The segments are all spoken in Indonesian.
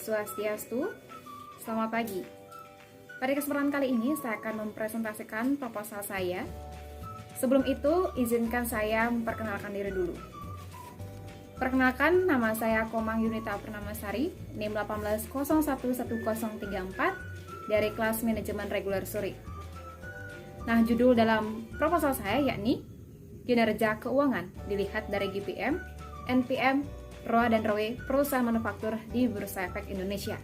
Swastiastu. Selamat pagi. Pada kesempatan kali ini saya akan mempresentasikan proposal saya. Sebelum itu, izinkan saya memperkenalkan diri dulu. Perkenalkan, nama saya Komang Yunita Pernamasari, NIM 18011034 dari kelas Manajemen Reguler Suri. Nah, judul dalam proposal saya yakni Kinerja Keuangan dilihat dari GPM, NPM, ROA dan ROE perusahaan manufaktur di Bursa Efek Indonesia.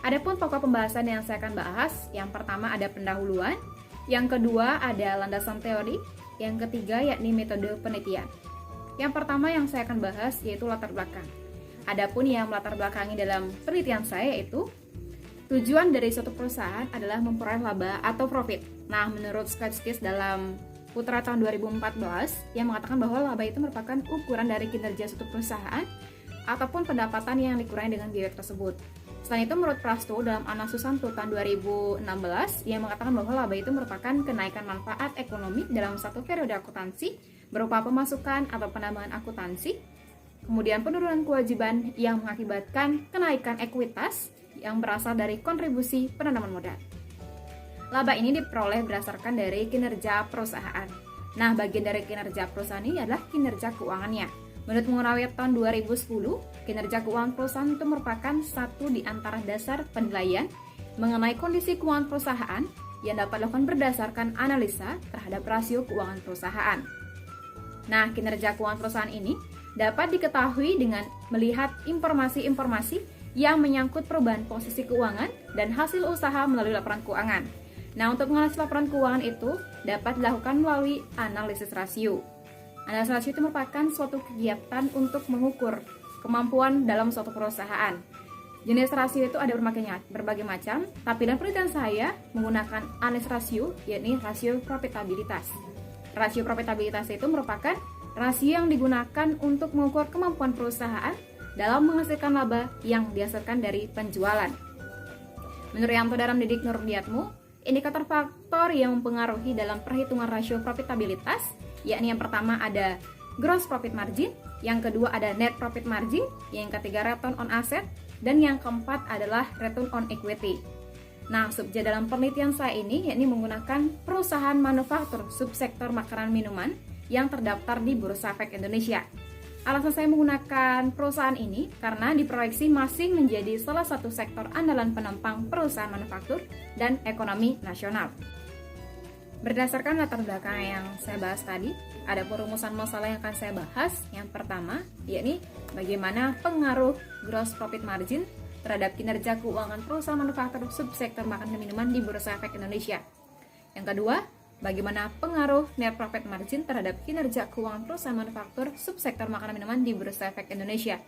Adapun pokok pembahasan yang saya akan bahas, yang pertama ada pendahuluan, yang kedua ada landasan teori, yang ketiga yakni metode penelitian. Yang pertama yang saya akan bahas yaitu latar belakang. Adapun yang melatar belakangi dalam penelitian saya yaitu tujuan dari suatu perusahaan adalah memperoleh laba atau profit. Nah, menurut Sketchkis dalam Putra tahun 2014 yang mengatakan bahwa laba itu merupakan ukuran dari kinerja suatu perusahaan ataupun pendapatan yang dikurangi dengan biaya tersebut. Selain itu, menurut Prasto dalam Anas Susanto tahun 2016 yang mengatakan bahwa laba itu merupakan kenaikan manfaat ekonomi dalam satu periode akuntansi berupa pemasukan atau penambahan akuntansi, kemudian penurunan kewajiban yang mengakibatkan kenaikan ekuitas yang berasal dari kontribusi penanaman modal. Laba ini diperoleh berdasarkan dari kinerja perusahaan. Nah, bagian dari kinerja perusahaan ini adalah kinerja keuangannya. Menurut Murawiyah tahun 2010, kinerja keuangan perusahaan itu merupakan satu di antara dasar penilaian mengenai kondisi keuangan perusahaan yang dapat dilakukan berdasarkan analisa terhadap rasio keuangan perusahaan. Nah, kinerja keuangan perusahaan ini dapat diketahui dengan melihat informasi-informasi yang menyangkut perubahan posisi keuangan dan hasil usaha melalui laporan keuangan. Nah, untuk menganalisis laporan keuangan itu dapat dilakukan melalui analisis rasio. Analisis rasio itu merupakan suatu kegiatan untuk mengukur kemampuan dalam suatu perusahaan. Jenis rasio itu ada berbagai macam, tapi dalam penelitian saya menggunakan analisis rasio, yakni rasio profitabilitas. Rasio profitabilitas itu merupakan rasio yang digunakan untuk mengukur kemampuan perusahaan dalam menghasilkan laba yang dihasilkan dari penjualan. Menurut Yanto dalam Didik Nurdiatmu, indikator faktor yang mempengaruhi dalam perhitungan rasio profitabilitas, yakni yang pertama ada gross profit margin, yang kedua ada net profit margin, yang ketiga return on asset, dan yang keempat adalah return on equity. Nah, subjek dalam penelitian saya ini yakni menggunakan perusahaan manufaktur subsektor makanan minuman yang terdaftar di Bursa Efek Indonesia. Alasan saya menggunakan perusahaan ini karena diproyeksi masih menjadi salah satu sektor andalan penopang perusahaan manufaktur dan ekonomi nasional. Berdasarkan latar belakang yang saya bahas tadi, ada perumusan masalah yang akan saya bahas. Yang pertama, yakni bagaimana pengaruh gross profit margin terhadap kinerja keuangan perusahaan manufaktur subsektor makanan dan minuman di Bursa Efek Indonesia. Yang kedua, bagaimana pengaruh net profit margin terhadap kinerja keuangan perusahaan manufaktur subsektor makanan minuman di Bursa Efek Indonesia.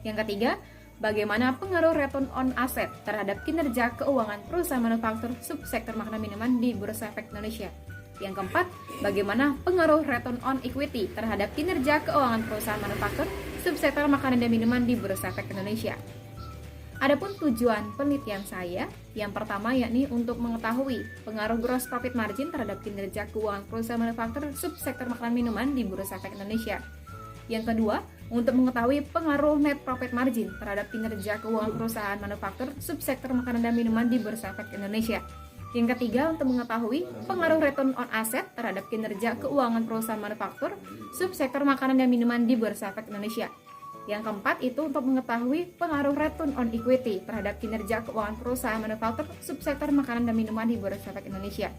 Yang ketiga, bagaimana pengaruh return on asset terhadap kinerja keuangan perusahaan manufaktur subsektor makanan minuman di Bursa Efek Indonesia. Yang keempat, bagaimana pengaruh return on equity terhadap kinerja keuangan perusahaan manufaktur subsektor makanan dan minuman di Bursa Efek Indonesia. Adapun tujuan penelitian saya, yang pertama yakni untuk mengetahui pengaruh gross profit margin terhadap kinerja keuangan perusahaan manufaktur subsektor makanan minuman di Bursa Efek Indonesia. Yang kedua, untuk mengetahui pengaruh net profit margin terhadap kinerja keuangan perusahaan manufaktur subsektor makanan dan minuman di Bursa Efek Indonesia. Yang ketiga, untuk mengetahui pengaruh return on asset terhadap kinerja keuangan perusahaan manufaktur subsektor makanan dan minuman di Bursa Efek Indonesia. Yang keempat itu untuk mengetahui pengaruh return on equity terhadap kinerja keuangan perusahaan manufaktur subsektor makanan dan minuman di Bursa Efek Indonesia.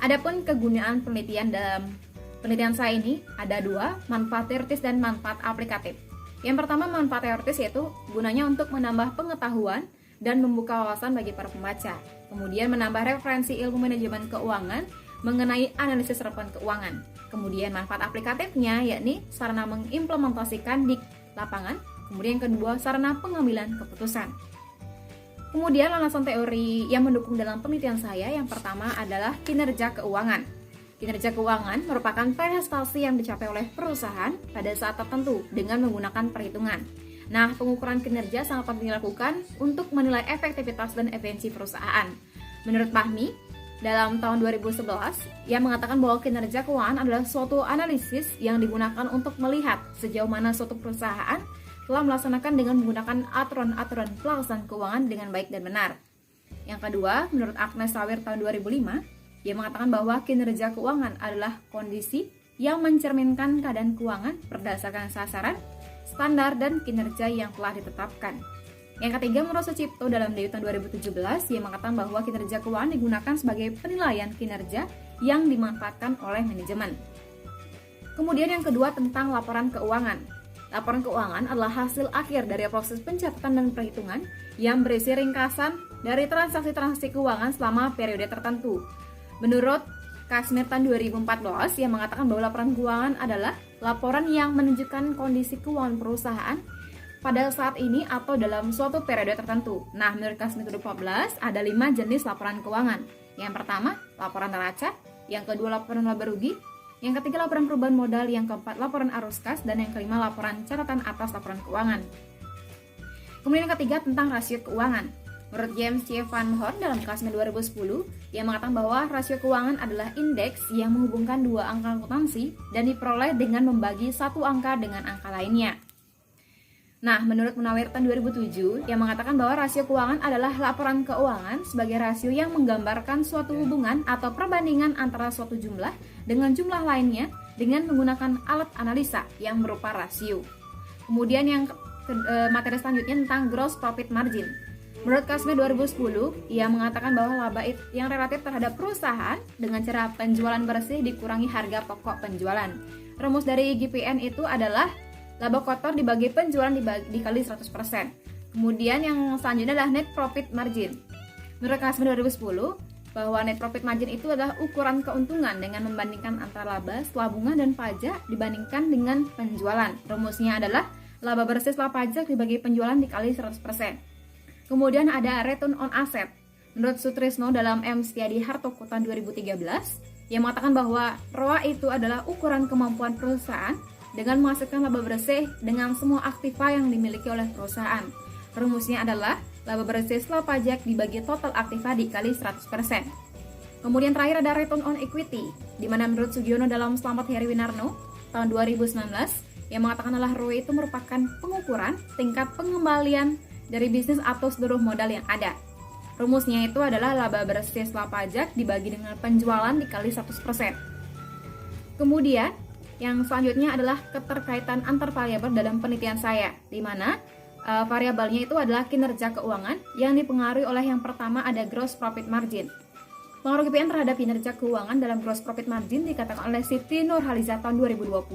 Adapun kegunaan penelitian dalam penelitian saya ini ada dua, manfaat teoritis dan manfaat aplikatif. Yang pertama, manfaat teoritis yaitu gunanya untuk menambah pengetahuan dan membuka wawasan bagi para pembaca. Kemudian menambah referensi ilmu manajemen keuangan mengenai analisis laporan keuangan. Kemudian manfaat aplikatifnya yakni sarana mengimplementasikan di lapangan. Kemudian yang kedua, sarana pengambilan keputusan. Kemudian landasan teori yang mendukung dalam penelitian saya yang pertama adalah kinerja keuangan. Kinerja keuangan merupakan prestasi yang dicapai oleh perusahaan pada saat tertentu dengan menggunakan perhitungan. Nah, pengukuran kinerja sangat penting dilakukan untuk menilai efektivitas dan efisiensi perusahaan. Menurut Fahmi, dalam tahun 2011 ia mengatakan bahwa kinerja keuangan adalah suatu analisis yang digunakan untuk melihat sejauh mana suatu perusahaan telah melaksanakan dengan menggunakan aturan-aturan pelaksanaan keuangan dengan baik dan benar. Yang kedua, menurut Agnes Sawir tahun 2005, ia mengatakan bahwa kinerja keuangan adalah kondisi yang mencerminkan keadaan keuangan berdasarkan sasaran, standar, dan kinerja yang telah ditetapkan. Yang ketiga, menurut Sucipto dalam DAIU tahun 2017, ia mengatakan bahwa kinerja keuangan digunakan sebagai penilaian kinerja yang dimanfaatkan oleh manajemen. Kemudian yang kedua tentang laporan keuangan. Laporan keuangan adalah hasil akhir dari proses pencatatan dan perhitungan yang berisi ringkasan dari transaksi-transaksi keuangan selama periode tertentu. Menurut Kasmir tahun 2014 yang mengatakan bahwa laporan keuangan adalah laporan yang menunjukkan kondisi keuangan perusahaan pada saat ini atau dalam suatu periode tertentu. Nah, menurut Kasmir 2014 ada 5 jenis laporan keuangan. Yang pertama, laporan neraca. Yang kedua, laporan laba rugi. Yang ketiga, laporan perubahan modal. Yang keempat, laporan arus kas. Dan yang kelima, laporan catatan atas laporan keuangan. Kemudian yang ketiga, tentang rasio keuangan. Menurut James C. Van Horn dalam Kasmir 2010, ia mengatakan bahwa rasio keuangan adalah indeks yang menghubungkan dua angka akuntansi dan diperoleh dengan membagi satu angka dengan angka lainnya. Nah, menurut Munawir tahun 2007, yang mengatakan bahwa rasio keuangan adalah laporan keuangan sebagai rasio yang menggambarkan suatu hubungan atau perbandingan antara suatu jumlah dengan jumlah lainnya dengan menggunakan alat analisa yang berupa rasio. Kemudian yang materi selanjutnya tentang gross profit margin. Menurut Kasmir 2010, ia mengatakan bahwa laba yang relatif terhadap perusahaan dengan cara penjualan bersih dikurangi harga pokok penjualan. Rumus dari GPN itu adalah laba kotor dibagi penjualan dikali 100%. Kemudian yang selanjutnya adalah net profit margin. Menurut Kasmir 2010, bahwa net profit margin itu adalah ukuran keuntungan dengan membandingkan antara laba setelah bunga dan pajak dibandingkan dengan penjualan. Rumusnya adalah laba bersih setelah pajak dibagi penjualan dikali 100%. Kemudian ada return on asset. Menurut Sutrisno dalam M. Setiadi Hartoko tahun 2013, yang mengatakan bahwa ROA itu adalah ukuran kemampuan perusahaan dengan menghasilkan laba bersih dengan semua aktiva yang dimiliki oleh perusahaan. Rumusnya adalah laba bersih setelah pajak dibagi total aktiva dikali 100%. Kemudian terakhir ada return on equity, di mana menurut Sugiono dalam Slamet Heriwinarno tahun 2019, yang mengatakan adalah ROE itu merupakan pengukuran tingkat pengembalian dari bisnis atau seluruh modal yang ada. Rumusnya itu adalah laba bersih setelah pajak dibagi dengan penjualan dikali 100%. Kemudian yang selanjutnya adalah keterkaitan antar variabel dalam penelitian saya, di mana variabelnya itu adalah kinerja keuangan yang dipengaruhi oleh yang pertama ada gross profit margin. Pengaruh GPN terhadap kinerja keuangan dalam gross profit margin dikatakan oleh Siti Nurhaliza tahun 2020,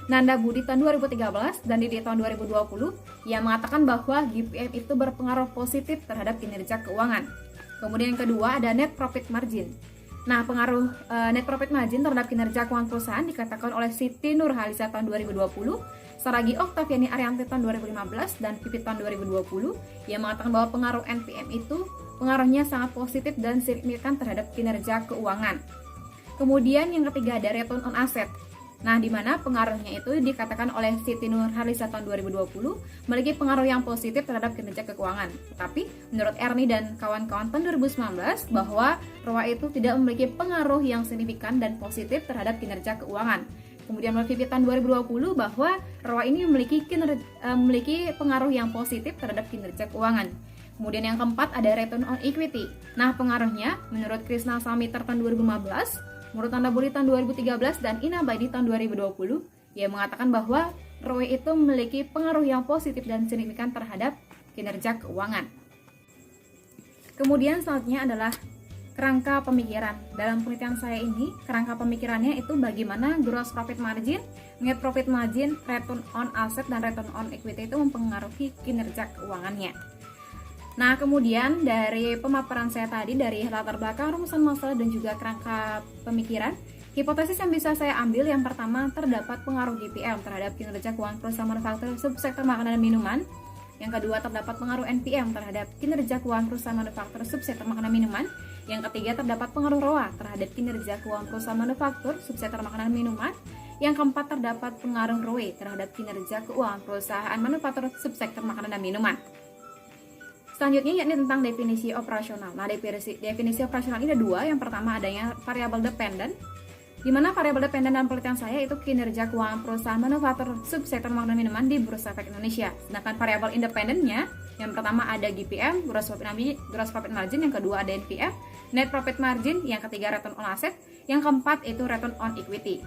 Nanda Budi tahun 2013, dan Didi tahun 2020 yang mengatakan bahwa GPM itu berpengaruh positif terhadap kinerja keuangan. Kemudian yang kedua ada net profit margin. Nah, pengaruh net profit margin terhadap kinerja keuangan perusahaan dikatakan oleh Siti Nurhaliza tahun 2020, Saragi Oktaviani Arianti tahun 2015, dan Pipit tahun 2020 yang mengatakan bahwa pengaruh NPM itu pengaruhnya sangat positif dan signifikan terhadap kinerja keuangan. Kemudian yang ketiga ada return on asset. Nah, di mana pengaruhnya itu dikatakan oleh Siti Nurhaliza tahun 2020 memiliki pengaruh yang positif terhadap kinerja keuangan. Tetapi menurut Erni dan kawan-kawan tahun 2019 bahwa ROA itu tidak memiliki pengaruh yang signifikan dan positif terhadap kinerja keuangan. Kemudian menurut Vivi tahun 2020 bahwa ROA ini memiliki pengaruh yang positif terhadap kinerja keuangan. Kemudian yang keempat ada return on equity. Nah, pengaruhnya menurut Krishna Samiter tahun 2015, menurut Nanda Budi tahun 2013, dan Ina Baidi tahun 2020, ia mengatakan bahwa ROE itu memiliki pengaruh yang positif dan signifikan terhadap kinerja keuangan. Kemudian selanjutnya adalah kerangka pemikiran. Dalam penelitian saya ini, kerangka pemikirannya itu bagaimana gross profit margin, net profit margin, return on asset, dan return on equity itu mempengaruhi kinerja keuangannya. Nah, kemudian dari pemaparan saya tadi dari latar belakang, rumusan masalah, dan juga kerangka pemikiran, hipotesis yang bisa saya ambil yang pertama terdapat pengaruh GPM terhadap kinerja keuangan perusahaan manufaktur subsektor makanan dan minuman. Yang kedua terdapat pengaruh NPM terhadap kinerja keuangan perusahaan manufaktur subsektor makanan dan minuman. Yang ketiga terdapat pengaruh ROA terhadap kinerja keuangan perusahaan manufaktur subsektor makanan dan minuman. Yang keempat terdapat pengaruh ROE terhadap kinerja keuangan perusahaan manufaktur subsektor makanan dan minuman. Selanjutnya yakni tentang definisi operasional. Nah, definisi operasional ini ada dua. Yang pertama adanya variabel dependent. Di mana variabel dependen dalam penelitian saya itu kinerja keuangan perusahaan manufaktur subsektor makanan dan minuman di Bursa Efek Indonesia. Sedangkan variabel independennya, yang pertama ada GPM, gross profit margin, yang kedua ada NPF, net profit margin, yang ketiga return on asset, yang keempat itu return on equity.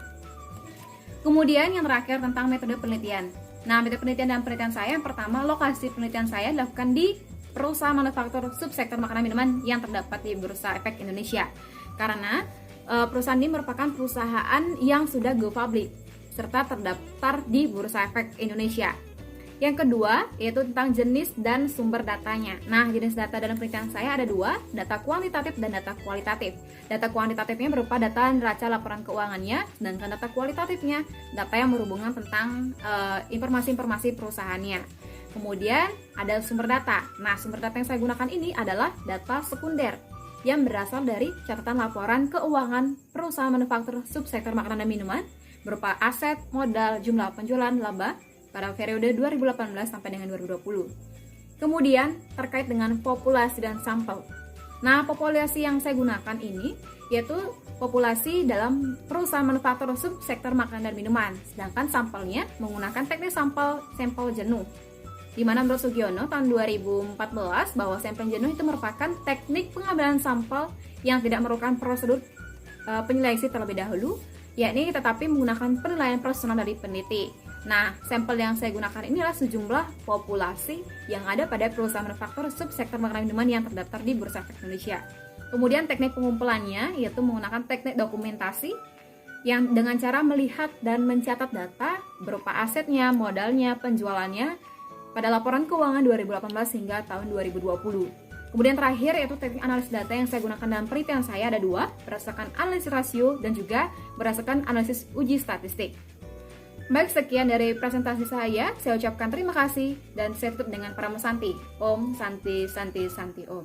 Kemudian yang terakhir tentang metode penelitian. Nah, metode penelitian dalam penelitian saya, yang pertama lokasi penelitian saya dilakukan di perusahaan manufaktur subsektor makanan minuman yang terdapat di Bursa Efek Indonesia. Karena perusahaan ini merupakan perusahaan yang sudah go public serta terdaftar di Bursa Efek Indonesia. Yang kedua yaitu tentang jenis dan sumber datanya. Nah, jenis data dalam penelitian saya ada dua, data kuantitatif dan data kualitatif. Data kuantitatifnya berupa data neraca laporan keuangannya, sedangkan data kualitatifnya data yang berhubungan tentang informasi-informasi perusahaannya. Kemudian ada sumber data. Nah, sumber data yang saya gunakan ini adalah data sekunder yang berasal dari catatan laporan keuangan perusahaan manufaktur subsektor makanan dan minuman berupa aset, modal, jumlah penjualan, laba pada periode 2018 sampai dengan 2020. Kemudian terkait dengan populasi dan sampel. Nah, populasi yang saya gunakan ini yaitu populasi dalam perusahaan manufaktur subsektor makanan dan minuman, sedangkan sampelnya menggunakan teknik sampel jenuh. Di mana menurut Sugiono tahun 2014 bahwa sampel jenuh itu merupakan teknik pengambilan sampel yang tidak memerlukan prosedur penyeleksi terlebih dahulu, yakni tetapi menggunakan penilaian personal dari peneliti. Nah, sampel yang saya gunakan ini adalah sejumlah populasi yang ada pada perusahaan manufaktur subsektor makanan minuman yang terdaftar di Bursa Efek Indonesia. Kemudian teknik pengumpulannya yaitu menggunakan teknik dokumentasi yang dengan cara melihat dan mencatat data berupa asetnya, modalnya, penjualannya pada laporan keuangan 2018 hingga tahun 2020. Kemudian terakhir yaitu teknik analisis data yang saya gunakan dalam penelitian saya ada dua, berdasarkan analisis rasio dan juga berdasarkan analisis uji statistik. Baik, sekian dari presentasi saya ucapkan terima kasih dan saya tutup dengan Pramusanti. Om Santi Santi Santi Om.